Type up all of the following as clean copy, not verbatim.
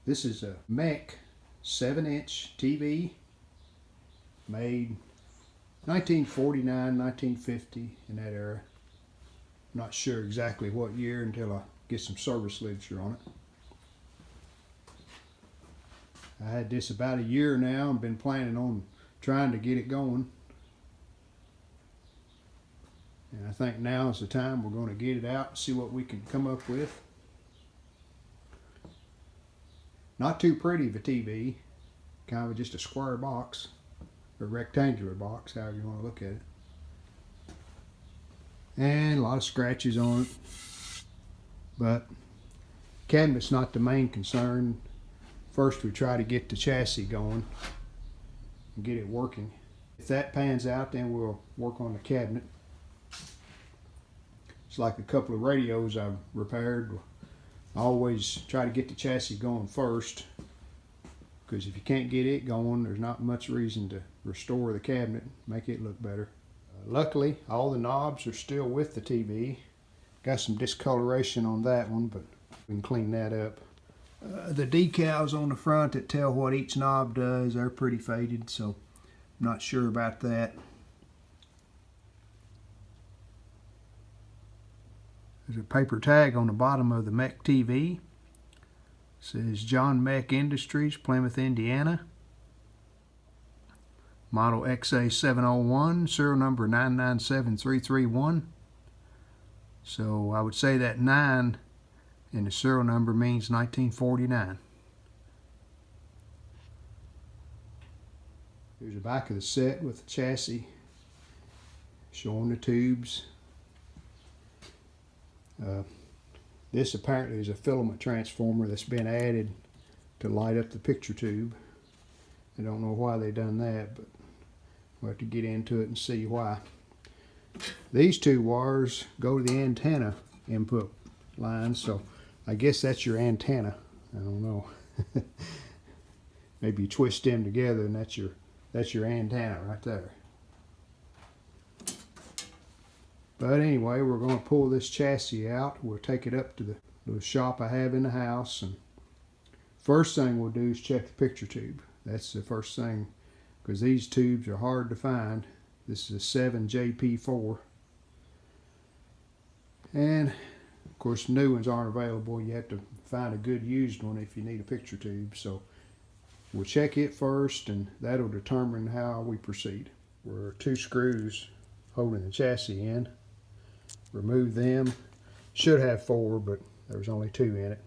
This is a Meck 7-inch TV made 1949, 1950, in that era. I'm not sure exactly what year until I get some service literature on it. I had this about a year now and been planning on trying to get it going. And I think now is the time we're going to get it out and see what we can come up with. Not too pretty of a TV, kind of just a square box, or rectangular box, however you want to look at it. And a lot of scratches on it, but cabinet's not the main concern. First we try to get the chassis going and get it working. If that pans out, then we'll work on the cabinet. It's like a couple of radios I've repaired. I always try to get the chassis going first, because if you can't get it going, there's not much reason to restore the cabinet, make it look better. Luckily, all the knobs are still with the TV. Got some discoloration on that one, but we can clean that up. The decals on the front that tell what each knob does, they're pretty faded, so I'm not sure about that. There's a paper tag on the bottom of the Meck TV. It says John Meck Industries, Plymouth, Indiana. Model XA701, serial number 997331. So I would say that 9 in the serial number means 1949. Here's the back of the set with the chassis showing the tubes. This apparently is a filament transformer that's been added to light up the picture tube. I don't know why they done that, but we'll have to get into it and see why. These two wires go to the antenna input line, so I guess that's your antenna. I don't know. Maybe you twist them together and that's your antenna right there. But anyway, we're going to pull this chassis out. We'll take it up to the little shop I have in the house, and first thing we'll do is check the picture tube. That's the first thing, because these tubes are hard to find. This is a 7JP4, and of course new ones aren't available. You have to find a good used one if you need a picture tube. So we'll check it first, and that'll determine how we proceed. There are 2 screws holding the chassis in. Remove them. Should have 4, but there's only 2 in it.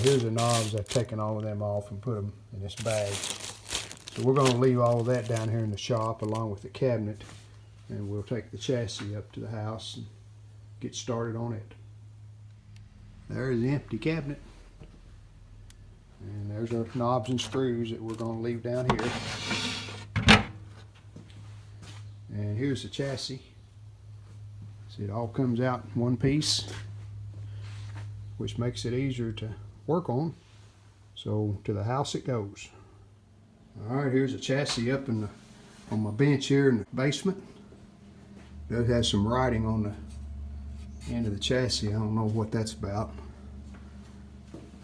Here's the knobs. I've taken all of them off and put them in this bag. So we're going to leave all of that down here in the shop along with the cabinet, and we'll take the chassis up to the house and get started on it. There's the empty cabinet, and there's our knobs and screws that we're going to leave down here. And here's the chassis. See, it all comes out in one piece, which makes it easier to work on. So to the house it goes. All right, here's the chassis up on my bench here in the basement. It does have some writing on the end of the chassis. I don't know what that's about.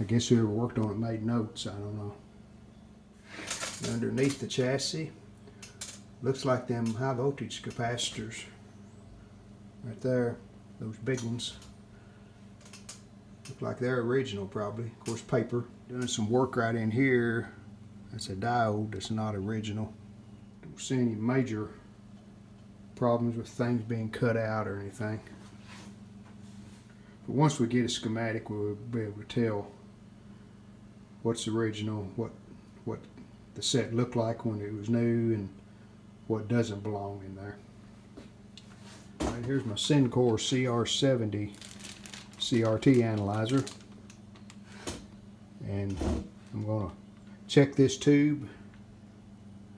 I guess whoever worked on it made notes. I don't know. Underneath the chassis, looks like them high voltage capacitors right there, those big ones. Look like they're original probably. Of course, paper. Doing some work right in here. That's a diode that's not original. Don't see any major problems with things being cut out or anything. But once we get a schematic, we'll be able to tell what's original, what the set looked like when it was new, and what doesn't belong in there. All right, here's my Syncor CR70 CRT Analyzer, and I'm going to check this tube,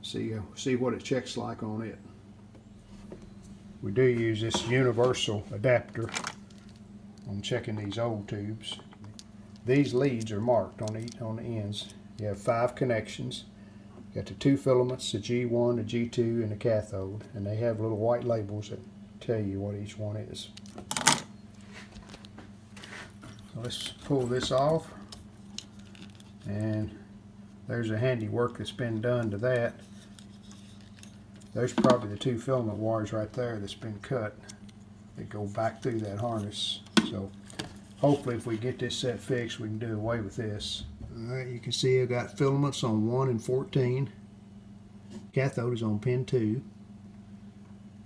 see what it checks like on it. We do use this universal adapter on checking these old tubes. These leads are marked on the ends. You have 5 connections. You got the 2 filaments, the G1, the G2, and the cathode, and they have little white labels that tell you what each one is. So let's pull this off. And there's a handy work that's been done to that. There's probably the 2 filament wires right there that's been cut that go back through that harness. So hopefully if we get this set fixed, we can do away with this. Alright, you can see I've got filaments on 1 and 14. Cathode is on pin 2.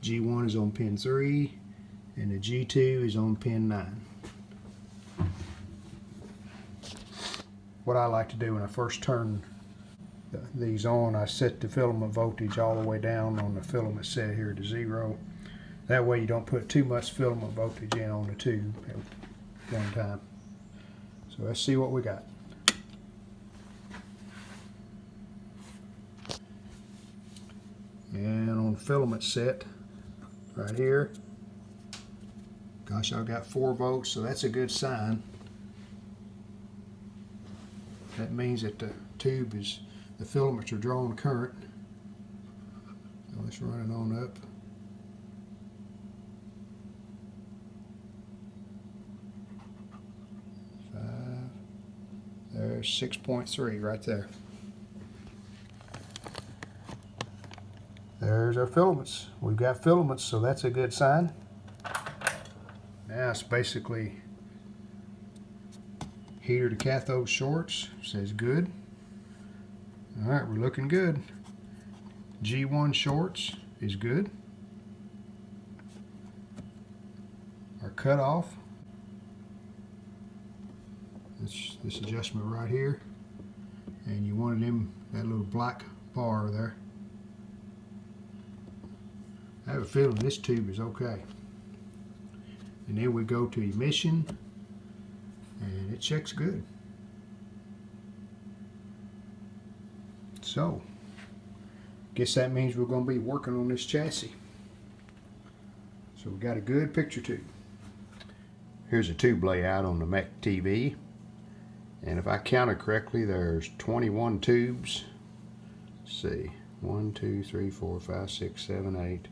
G1 is on pin 3. And the G2 is on pin 9. What I like to do when I first turn these on, I set the filament voltage all the way down on the filament set here to 0. That way you don't put too much filament voltage in on the tube at one time. So let's see what we got. And on the filament set right here, gosh, I've got 4 volts, so that's a good sign. That means that the tube is, the filaments are drawing current. So let's run it on up. There's 6.3 right there. There's our filaments. We've got filaments, so that's a good sign. Now it's basically heater to cathode shorts, says good. Alright, we're looking good. G1 shorts is good. Our cutoff, this adjustment right here, and you wanted that little black bar there. I have a feeling this tube is okay. And then we go to emission, and it checks good. So, guess that means we're going to be working on this chassis. So we got a good picture tube. Here's a tube layout on the Meck TV. And if I counted correctly, there's 21 tubes. Let's see, 1, 2, 3, 4, 5, 6, 7, 8,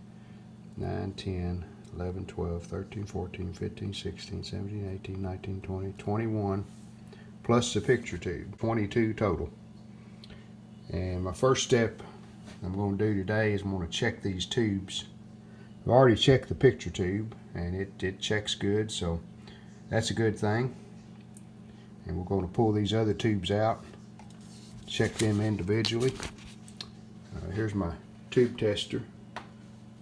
9, 10, 11, 12, 13, 14, 15, 16, 17, 18, 19, 20, 21, plus the picture tube, 22 total. And my first step I'm going to do today is I'm going to check these tubes. I've already checked the picture tube, and it checks good, so that's a good thing. And we're going to pull these other tubes out, check them individually. Here's my tube tester.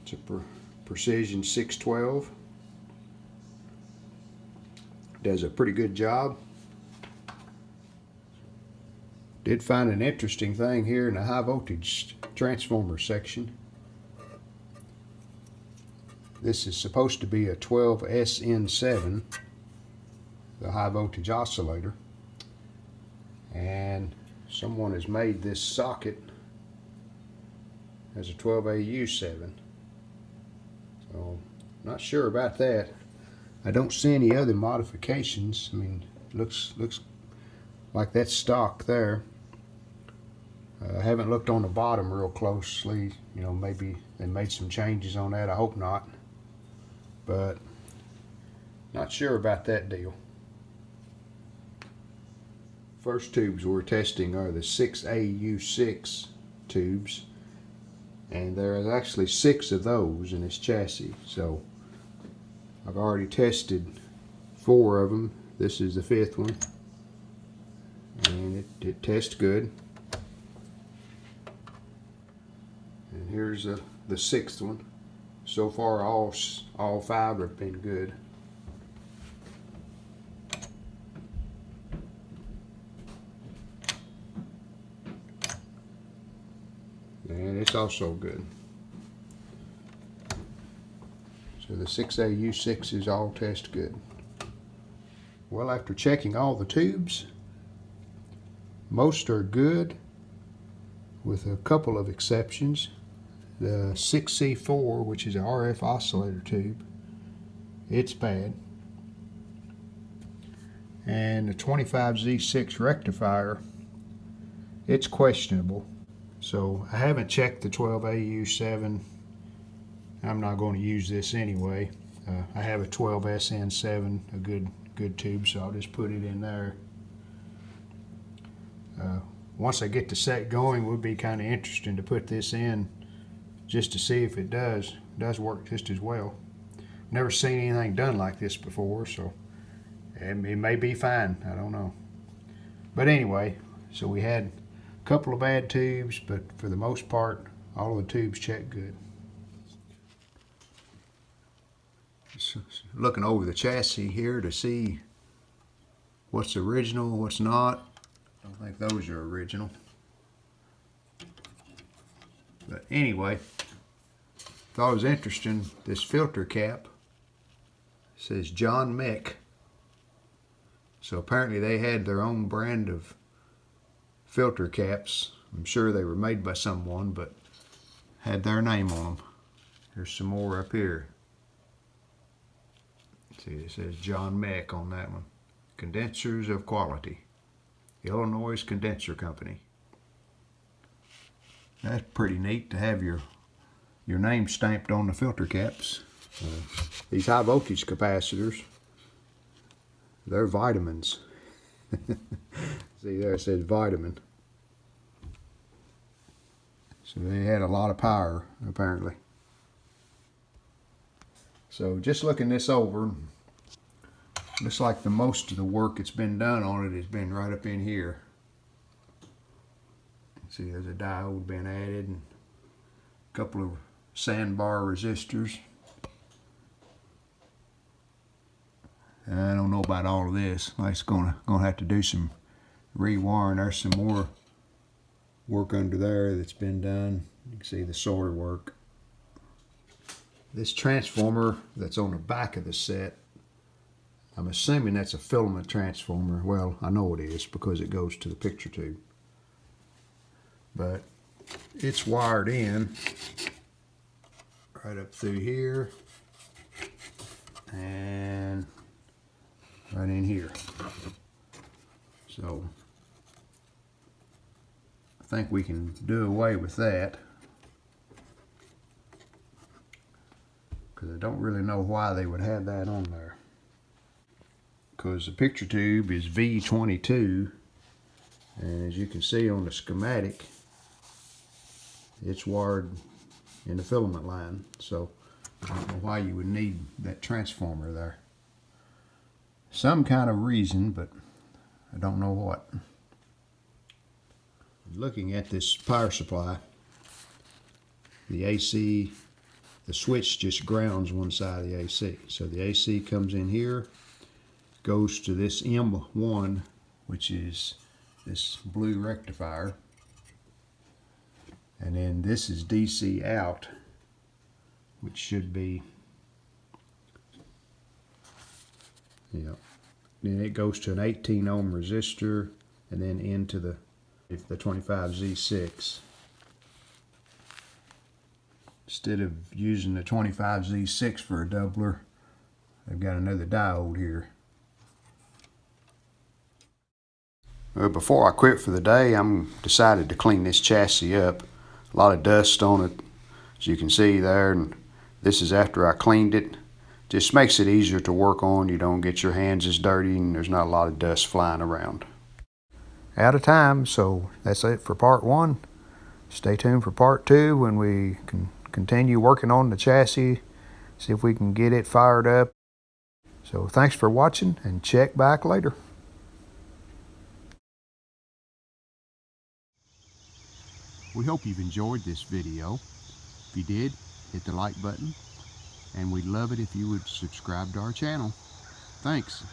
It's a Precision 612. Does a pretty good job. Did find an interesting thing here in the high voltage transformer section. This is supposed to be a 12SN7, the high voltage oscillator, and someone has made this socket as a 12AU7. So, not sure about that. I don't see any other modifications. I mean, looks like that's stock there. I haven't looked on the bottom real closely. You know, maybe they made some changes on that. I hope not. But not sure about that deal. First tubes we're testing are the 6AU6 tubes. And there's actually 6 of those in this chassis. So I've already tested 4 of them. This is the 5th one. And it tests good. And here's the 6th one. So far all 5 have been good. And it's also good. So the 6AU6s all test good. Well, after checking all the tubes, most are good with a couple of exceptions. The 6C4, which is an RF oscillator tube, it's bad. And the 25Z6 rectifier, it's questionable. So I haven't checked the 12AU7. I'm not going to use this anyway. I have a 12SN7, a good tube, so I'll just put it in there. Once I get the set going, it would be kind of interesting to put this in just to see if it does work just as well. Never seen anything done like this before, so it may be fine. I don't know. But anyway, so we had a couple of bad tubes, but for the most part, all of the tubes checked good. Just looking over the chassis here to see what's original, what's not. I don't think those are original. But anyway, thought it was interesting, this filter cap says John Meck. So apparently they had their own brand of filter caps. I'm sure they were made by someone, but had their name on them. There's some more up here. See, it says John Meck on that one. Condensers of Quality, Illinois Condenser Company. That's pretty neat to have your name stamped on the filter caps. These high voltage capacitors, they're vitamins. See there, it says vitamin. So they had a lot of power apparently. So just looking this over, looks like the most of the work that's been done on it has been right up in here. See, there's a diode been added and a couple of sandbar resistors. And I don't know about all of this. It's gonna have to do some rewiring. There's some more work under there that's been done. You can see the solder work. This transformer that's on the back of the set, I'm assuming that's a filament transformer. Well, I know it is because it goes to the picture tube. But it's wired in right up through here and right in here. So I think we can do away with that, because I don't really know why they would have that on there. Because the picture tube is V22, and as you can see on the schematic, it's wired in the filament line, so I don't know why you would need that transformer there. Some kind of reason, but I don't know what. Looking at this power supply, the AC, the switch just grounds one side of the AC. So the AC comes in here, goes to this M1, which is this blue rectifier. And then this is DC out, which should be, then it goes to an 18 ohm resistor and then into the 25Z6. Instead of using the 25Z6 for a doubler, I've got another diode here. Well, before I quit for the day, I'm decided to clean this chassis up. A lot of dust on it, as you can see there, and this is after I cleaned it. Just makes it easier to work on. You don't get your hands as dirty and there's not a lot of dust flying around. Out of time, so that's it for part 1. Stay tuned for part 2 when we can continue working on the chassis, see if we can get it fired up. So thanks for watching, and check back later. We hope you've enjoyed this video. If you did, hit the like button, and we'd love it if you would subscribe to our channel. Thanks.